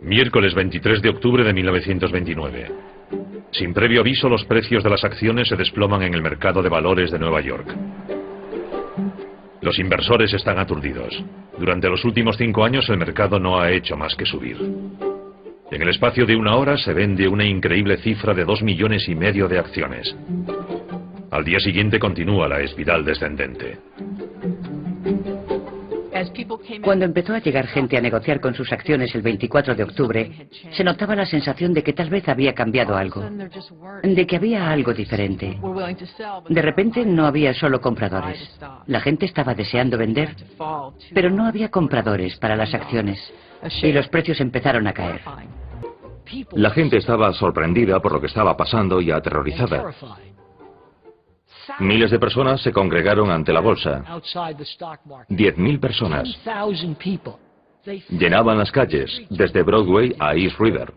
Miércoles 23 de octubre de 1929. Sin previo aviso, los precios de las acciones se desploman en el mercado de valores de Nueva York. Los inversores están aturdidos. Durante los últimos 5 años el mercado no ha hecho más que subir. En el espacio de una hora se vende una increíble cifra de 2,5 millones de acciones. Al día siguiente continúa la espiral descendente. Cuando empezó a llegar gente a negociar con sus acciones el 24 de octubre, se notaba la sensación de que tal vez había cambiado algo, de que había algo diferente. De repente no había solo compradores. La gente estaba deseando vender, pero no había compradores para las acciones, y los precios empezaron a caer. La gente estaba sorprendida por lo que estaba pasando y aterrorizada. Miles de personas se congregaron ante la bolsa. 10.000 personas. Llenaban las calles, desde Broadway a East River.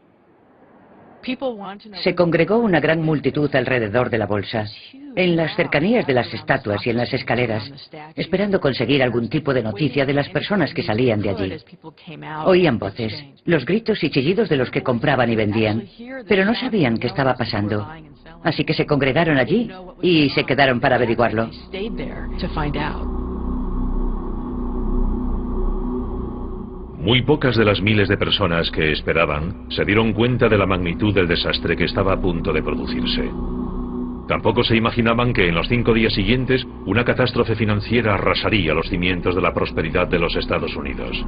Se congregó una gran multitud alrededor de la bolsa, en las cercanías de las estatuas y en las escaleras, esperando conseguir algún tipo de noticia de las personas que salían de allí. Oían voces, los gritos y chillidos de los que compraban y vendían, pero no sabían qué estaba pasando. Así que se congregaron allí y se quedaron para averiguarlo. Muy pocas de las miles de personas que esperaban se dieron cuenta de la magnitud del desastre que estaba a punto de producirse. Tampoco se imaginaban que en los 5 días siguientes una catástrofe financiera arrasaría los cimientos de la prosperidad de los Estados Unidos.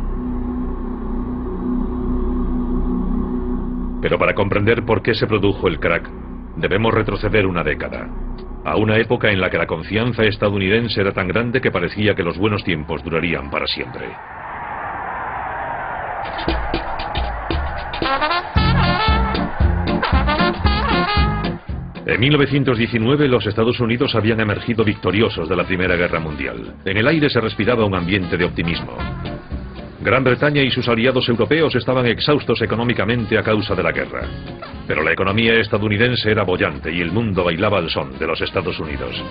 Pero para comprender por qué se produjo el crack, debemos retroceder una década, a una época en la que la confianza estadounidense era tan grande que parecía que los buenos tiempos durarían para siempre. En 1919 los Estados Unidos habían emergido victoriosos de la Primera Guerra Mundial. En el aire se respiraba un ambiente de optimismo. Gran Bretaña y sus aliados europeos estaban exhaustos económicamente a causa de la guerra. Pero la economía estadounidense era boyante y el mundo bailaba al son de los Estados Unidos.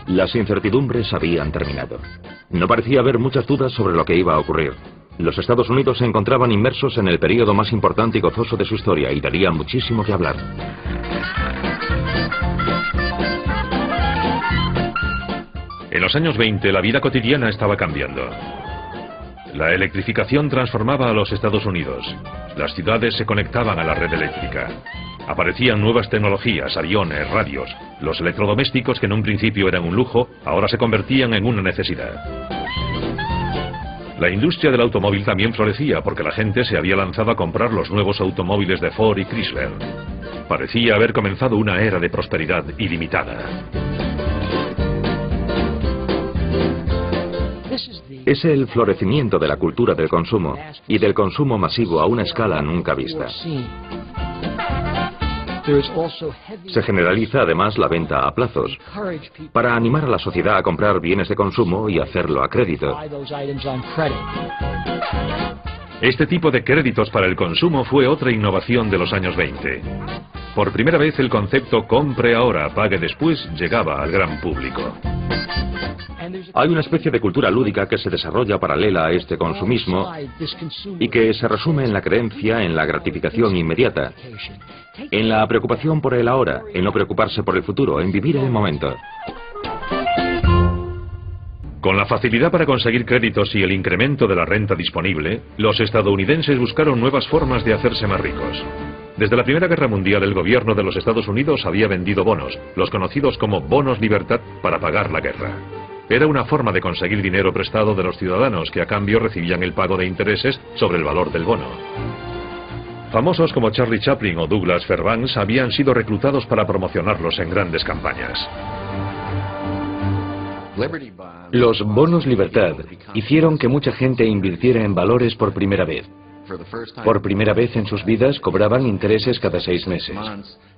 Las incertidumbres habían terminado. No parecía haber muchas dudas sobre lo que iba a ocurrir. Los Estados Unidos se encontraban inmersos en el período más importante y gozoso de su historia y daría muchísimo que hablar. En los años 20 la vida cotidiana estaba cambiando. La electrificación transformaba a los Estados Unidos. Las ciudades se conectaban a la red eléctrica. Aparecían nuevas tecnologías, aviones, radios. Los electrodomésticos, que en un principio eran un lujo, ahora se convertían en una necesidad. La industria del automóvil también florecía porque la gente se había lanzado a comprar los nuevos automóviles de Ford y Chrysler. Parecía haber comenzado una era de prosperidad ilimitada. Es el florecimiento de la cultura del consumo y del consumo masivo a una escala nunca vista. Se generaliza además la venta a plazos, para animar a la sociedad a comprar bienes de consumo y hacerlo a crédito. Este tipo de créditos para el consumo fue otra innovación de los años 20. Por primera vez el concepto compre ahora, pague después llegaba al gran público. Hay una especie de cultura lúdica que se desarrolla paralela a este consumismo y que se resume en la creencia en la gratificación inmediata, en la preocupación por el ahora, en no preocuparse por el futuro, en vivir el momento. Con la facilidad para conseguir créditos y el incremento de la renta disponible, los estadounidenses buscaron nuevas formas de hacerse más ricos. Desde la Primera Guerra Mundial, el gobierno de los Estados Unidos había vendido bonos, los conocidos como bonos libertad, para pagar la guerra. Era una forma de conseguir dinero prestado de los ciudadanos que a cambio recibían el pago de intereses sobre el valor del bono. Famosos como Charlie Chaplin o Douglas Fairbanks habían sido reclutados para promocionarlos en grandes campañas. Los bonos libertad hicieron que mucha gente invirtiera en valores por primera vez. Por primera vez en sus vidas cobraban intereses cada 6 meses.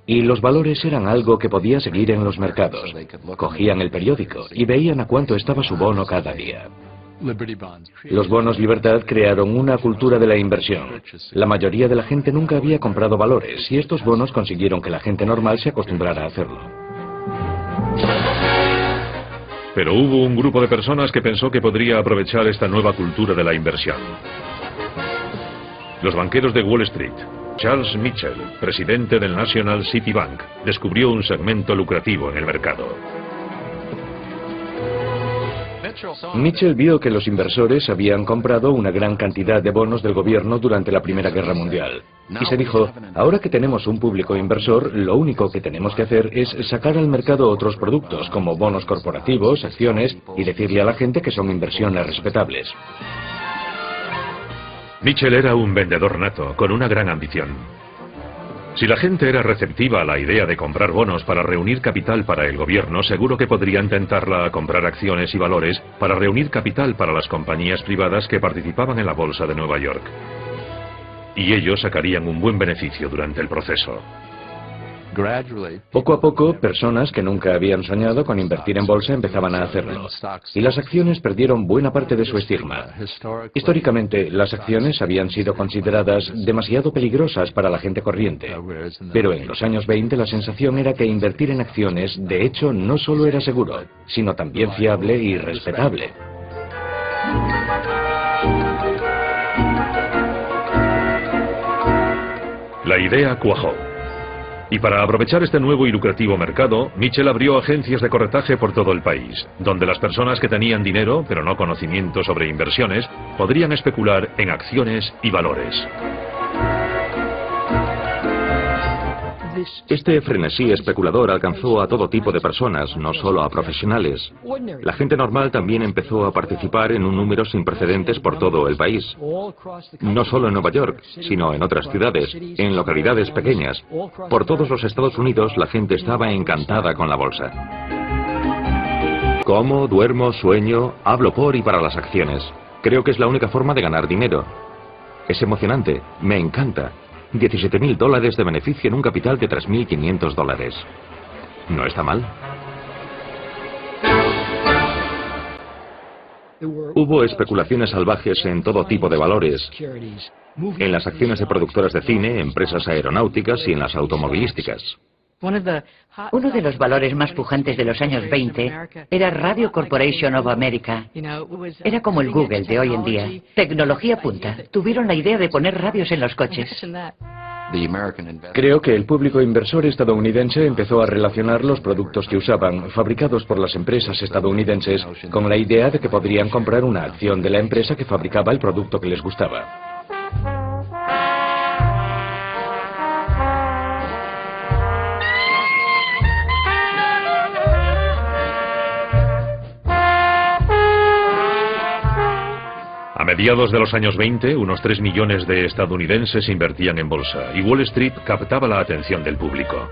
Y los valores eran algo que podía seguir en los mercados. Cogían el periódico y veían a cuánto estaba su bono cada día. Los bonos libertad crearon una cultura de la inversión. La mayoría de la gente nunca había comprado valores y estos bonos consiguieron que la gente normal se acostumbrara a hacerlo. Pero hubo un grupo de personas que pensó que podría aprovechar esta nueva cultura de la inversión. Los banqueros de Wall Street. Charles Mitchell, presidente del National City Bank, descubrió un segmento lucrativo en el mercado. Mitchell vio que los inversores habían comprado una gran cantidad de bonos del gobierno durante la Primera Guerra Mundial. Y se dijo, ahora que tenemos un público inversor, lo único que tenemos que hacer es sacar al mercado otros productos, como bonos corporativos, acciones, y decirle a la gente que son inversiones respetables. Mitchell era un vendedor nato, con una gran ambición. Si la gente era receptiva a la idea de comprar bonos para reunir capital para el gobierno, seguro que podrían tentarla a comprar acciones y valores para reunir capital para las compañías privadas que participaban en la bolsa de Nueva York. Y ellos sacarían un buen beneficio durante el proceso. Poco a poco, personas que nunca habían soñado con invertir en bolsa empezaban a hacerlo. Y las acciones perdieron buena parte de su estigma. Históricamente, las acciones habían sido consideradas demasiado peligrosas para la gente corriente. Pero en los años 20 la sensación era que invertir en acciones, de hecho, no solo era seguro, sino también fiable y respetable. La idea cuajó. Y para aprovechar este nuevo y lucrativo mercado, Mitchell abrió agencias de corretaje por todo el país, donde las personas que tenían dinero, pero no conocimiento sobre inversiones, podrían especular en acciones y valores. Este frenesí especulador alcanzó a todo tipo de personas, no solo a profesionales. La gente normal también empezó a participar en un número sin precedentes por todo el país. No solo en Nueva York, sino en otras ciudades, en localidades pequeñas. Por todos los Estados Unidos la gente estaba encantada con la bolsa. Como, duermo, sueño, hablo por y para las acciones. Creo que es la única forma de ganar dinero. Es emocionante, me encanta. $17.000 de beneficio en un capital de $3.500. ¿No está mal? Hubo especulaciones salvajes en todo tipo de valores, en las acciones de productoras de cine, empresas aeronáuticas y en las automovilísticas. Uno de los valores más pujantes de los años 20 era Radio Corporation of America. Era como el Google de hoy en día. Tecnología punta. Tuvieron la idea de poner radios en los coches. Creo que el público inversor estadounidense empezó a relacionar los productos que usaban, fabricados por las empresas estadounidenses, con la idea de que podrían comprar una acción de la empresa que fabricaba el producto que les gustaba. A mediados de los años 20, unos 3 millones de estadounidenses invertían en bolsa y Wall Street captaba la atención del público.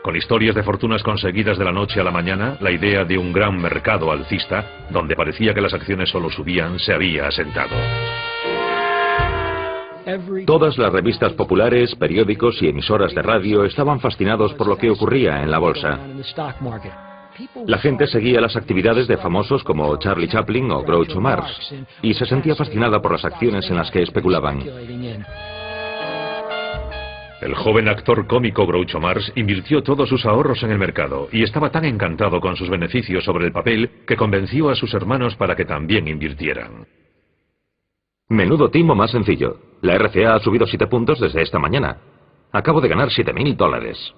Con historias de fortunas conseguidas de la noche a la mañana, la idea de un gran mercado alcista, donde parecía que las acciones solo subían, se había asentado. Todas las revistas populares, periódicos y emisoras de radio estaban fascinados por lo que ocurría en la bolsa. La gente seguía las actividades de famosos como Charlie Chaplin o Groucho Marx y se sentía fascinada por las acciones en las que especulaban. El joven actor cómico Groucho Marx invirtió todos sus ahorros en el mercado y estaba tan encantado con sus beneficios sobre el papel que convenció a sus hermanos para que también invirtieran. Menudo timo más sencillo. La RCA ha subido 7 puntos desde esta mañana. Acabo de ganar $7.000.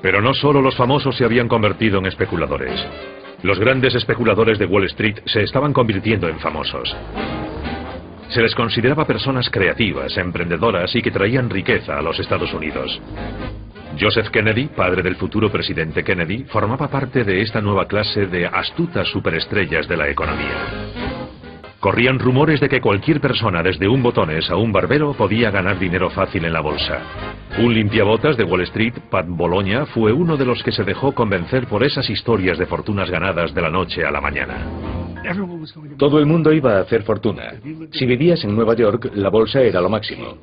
Pero no solo los famosos se habían convertido en especuladores. Los grandes especuladores de Wall Street se estaban convirtiendo en famosos. Se les consideraba personas creativas, emprendedoras y que traían riqueza a los Estados Unidos. Joseph Kennedy, padre del futuro presidente Kennedy, formaba parte de esta nueva clase de astutas superestrellas de la economía. Corrían rumores de que cualquier persona, desde un botones a un barbero, podía ganar dinero fácil en la bolsa. Un limpiabotas de Wall Street, Pat Bologna, fue uno de los que se dejó convencer por esas historias de fortunas ganadas de la noche a la mañana. Todo el mundo iba a hacer fortuna. Si vivías en Nueva York, la bolsa era lo máximo.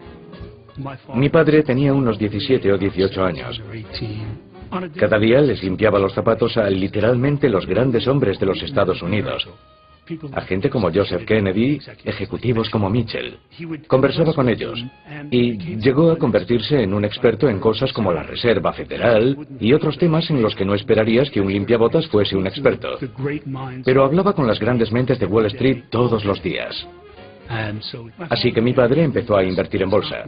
Mi padre tenía unos 17 o 18 años. Cada día les limpiaba los zapatos a literalmente los grandes hombres de los Estados Unidos. a gente como Joseph Kennedy, ejecutivos como Mitchell. Conversaba con ellos y llegó a convertirse en un experto en cosas como la Reserva Federal y otros temas en los que no esperarías que un limpiabotas fuese un experto. Pero hablaba con las grandes mentes de Wall Street todos los días. Así que mi padre empezó a invertir en bolsa.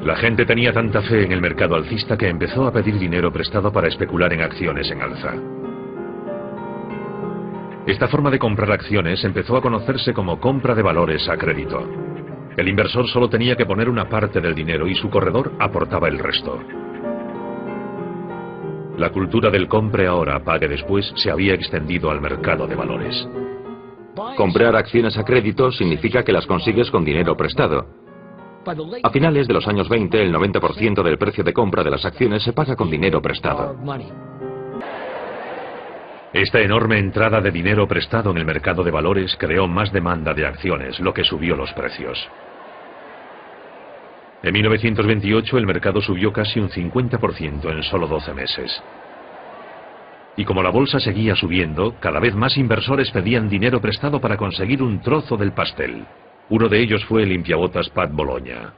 La gente tenía tanta fe en el mercado alcista que empezó a pedir dinero prestado para especular en acciones en alza. Esta forma de comprar acciones empezó a conocerse como compra de valores a crédito. El inversor solo tenía que poner una parte del dinero y su corredor aportaba el resto. La cultura del compre ahora, pague después se había extendido al mercado de valores. Comprar acciones a crédito significa que las consigues con dinero prestado. A finales de los años 20, el 90% del precio de compra de las acciones se paga con dinero prestado. Esta enorme entrada de dinero prestado en el mercado de valores creó más demanda de acciones, lo que subió los precios. En 1928 el mercado subió casi un 50% en solo 12 meses. Y como la bolsa seguía subiendo, cada vez más inversores pedían dinero prestado para conseguir un trozo del pastel. Uno de ellos fue el limpiabotas Pat Bologna.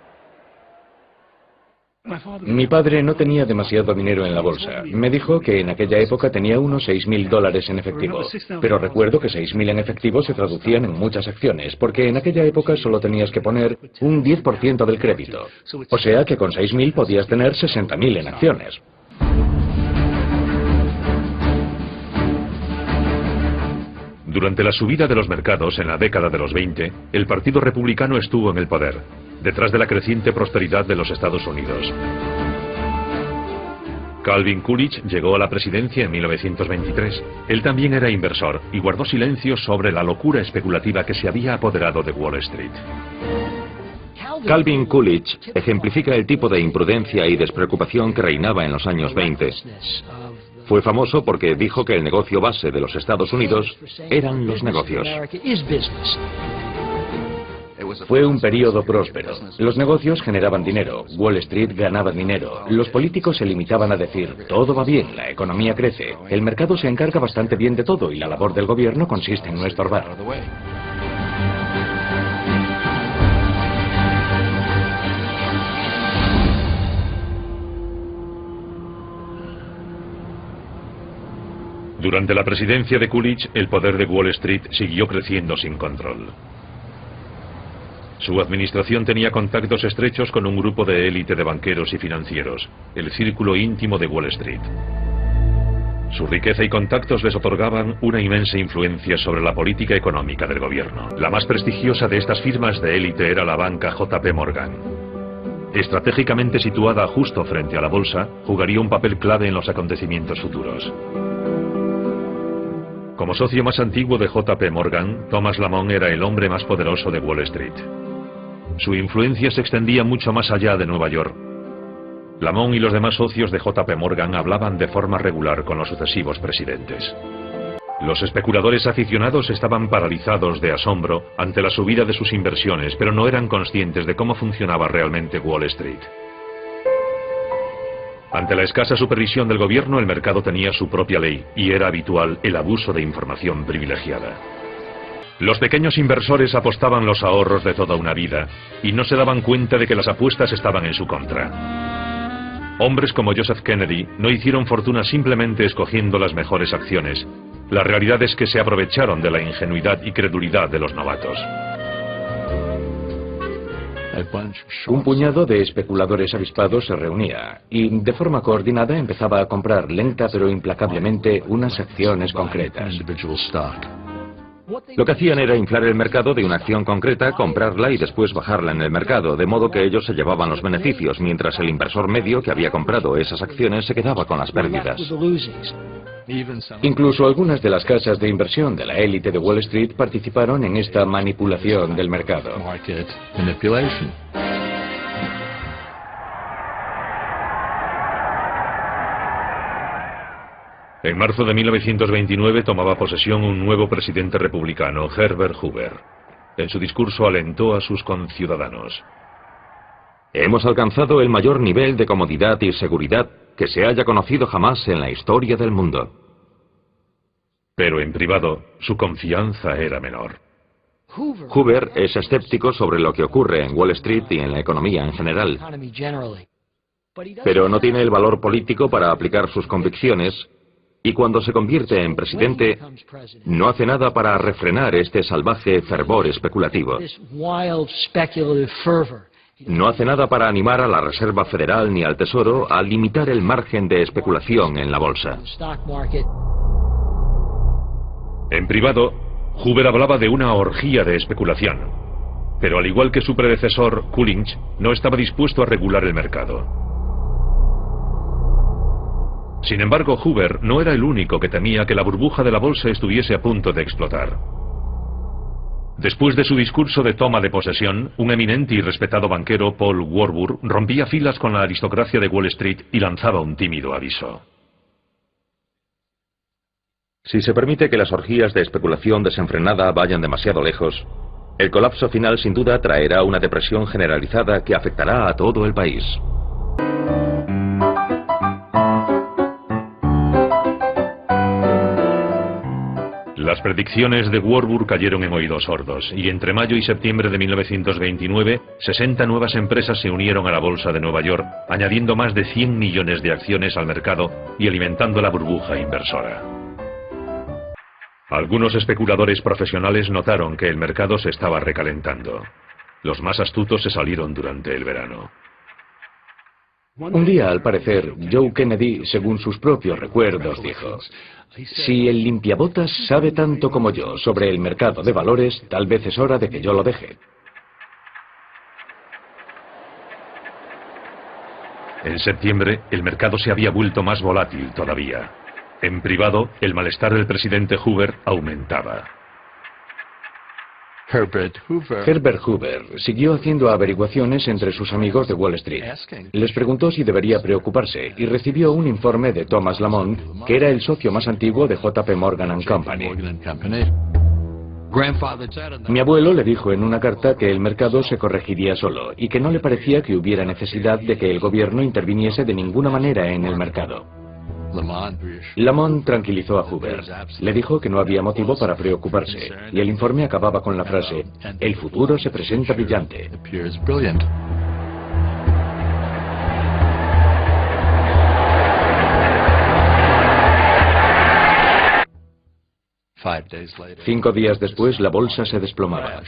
Mi padre no tenía demasiado dinero en la bolsa. Me dijo que en aquella época tenía unos $6.000 en efectivo. Pero recuerdo que 6.000 en efectivo se traducían en muchas acciones, porque en aquella época solo tenías que poner un 10% del crédito. O sea que con 6.000 podías tener 60.000 en acciones. Durante la subida de los mercados en la década de los 20, el Partido Republicano estuvo en el poder, detrás de la creciente prosperidad de los Estados Unidos. Calvin Coolidge llegó a la presidencia en 1923. Él también era inversor y guardó silencio sobre la locura especulativa que se había apoderado de Wall Street. Calvin Coolidge ejemplifica el tipo de imprudencia y despreocupación que reinaba en los años 20. Fue famoso porque dijo que el negocio base de los Estados Unidos eran los negocios. Fue un período próspero. Los negocios generaban dinero, Wall Street ganaba dinero, los políticos se limitaban a decir, todo va bien, la economía crece, el mercado se encarga bastante bien de todo y la labor del gobierno consiste en no estorbar. Durante la presidencia de Coolidge, el poder de Wall Street siguió creciendo sin control. Su administración tenía contactos estrechos con un grupo de élite de banqueros y financieros, el círculo íntimo de Wall Street. Su riqueza y contactos les otorgaban una inmensa influencia sobre la política económica del gobierno. La más prestigiosa de estas firmas de élite era la banca JP Morgan. Estratégicamente situada justo frente a la bolsa, jugaría un papel clave en los acontecimientos futuros. Como socio más antiguo de JP Morgan, Thomas Lamont era el hombre más poderoso de Wall Street. Su influencia se extendía mucho más allá de Nueva York. Lamont y los demás socios de JP Morgan hablaban de forma regular con los sucesivos presidentes. Los especuladores aficionados estaban paralizados de asombro ante la subida de sus inversiones, pero no eran conscientes de cómo funcionaba realmente Wall Street. Ante la escasa supervisión del gobierno, el mercado tenía su propia ley y era habitual el abuso de información privilegiada. Los pequeños inversores apostaban los ahorros de toda una vida y no se daban cuenta de que las apuestas estaban en su contra. Hombres como Joseph Kennedy no hicieron fortuna simplemente escogiendo las mejores acciones. La realidad es que se aprovecharon de la ingenuidad y credulidad de los novatos. Un puñado de especuladores avispados se reunía y, de forma coordinada, empezaba a comprar lenta pero implacablemente unas acciones concretas. Lo que hacían era inflar el mercado de una acción concreta, comprarla y después bajarla en el mercado, de modo que ellos se llevaban los beneficios, mientras el inversor medio que había comprado esas acciones se quedaba con las pérdidas. Incluso algunas de las casas de inversión de la élite de Wall Street participaron en esta manipulación del mercado. En marzo de 1929 tomaba posesión un nuevo presidente republicano, Herbert Hoover. En su discurso alentó a sus conciudadanos. Hemos alcanzado el mayor nivel de comodidad y seguridad que se haya conocido jamás en la historia del mundo. Pero en privado, su confianza era menor. Hoover es escéptico sobre lo que ocurre en Wall Street y en la economía en general, pero no tiene el valor político para aplicar sus convicciones, y cuando se convierte en presidente, no hace nada para refrenar este salvaje fervor especulativo. No hace nada para animar a la Reserva Federal ni al Tesoro a limitar el margen de especulación en la bolsa. En privado, Hoover hablaba de una orgía de especulación, pero al igual que su predecesor, Coolidge, no estaba dispuesto a regular el mercado. Sin embargo, Hoover no era el único que temía que la burbuja de la bolsa estuviese a punto de explotar. Después de su discurso de toma de posesión, un eminente y respetado banquero, Paul Warburg, rompía filas con la aristocracia de Wall Street y lanzaba un tímido aviso. Si se permite que las orgías de especulación desenfrenada vayan demasiado lejos, el colapso final sin duda traerá una depresión generalizada que afectará a todo el país. Las predicciones de Warburg cayeron en oídos sordos, y entre mayo y septiembre de 1929, 60 nuevas empresas se unieron a la bolsa de Nueva York, añadiendo más de 100 millones de acciones al mercado y alimentando la burbuja inversora. Algunos especuladores profesionales notaron que el mercado se estaba recalentando. Los más astutos se salieron durante el verano. Un día, al parecer, Joe Kennedy, según sus propios recuerdos, dijo: si el limpiabotas sabe tanto como yo sobre el mercado de valores, tal vez es hora de que yo lo deje. En septiembre, el mercado se había vuelto más volátil todavía. En privado, el malestar del presidente Hoover aumentaba. Herbert Hoover siguió haciendo averiguaciones entre sus amigos de Wall Street. Les preguntó si debería preocuparse y recibió un informe de Thomas Lamont, que era el socio más antiguo de JP Morgan & Company. Mi abuelo le dijo en una carta que el mercado se corregiría solo y que no le parecía que hubiera necesidad de que el gobierno interviniese de ninguna manera en el mercado. Lamont tranquilizó a Hoover. Le dijo que no había motivo para preocuparse, y el informe acababa con la frase: el futuro se presenta brillante. Cinco días después, la bolsa se desplomaba.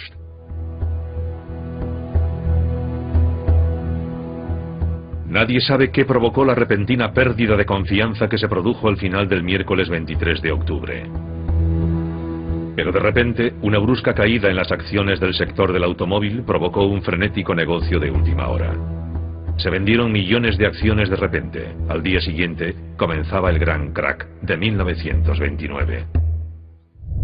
Nadie sabe qué provocó la repentina pérdida de confianza que se produjo al final del miércoles 23 de octubre. Pero de repente, una brusca caída en las acciones del sector del automóvil provocó un frenético negocio de última hora. Se vendieron millones de acciones de repente. Al día siguiente, comenzaba el gran crack de 1929.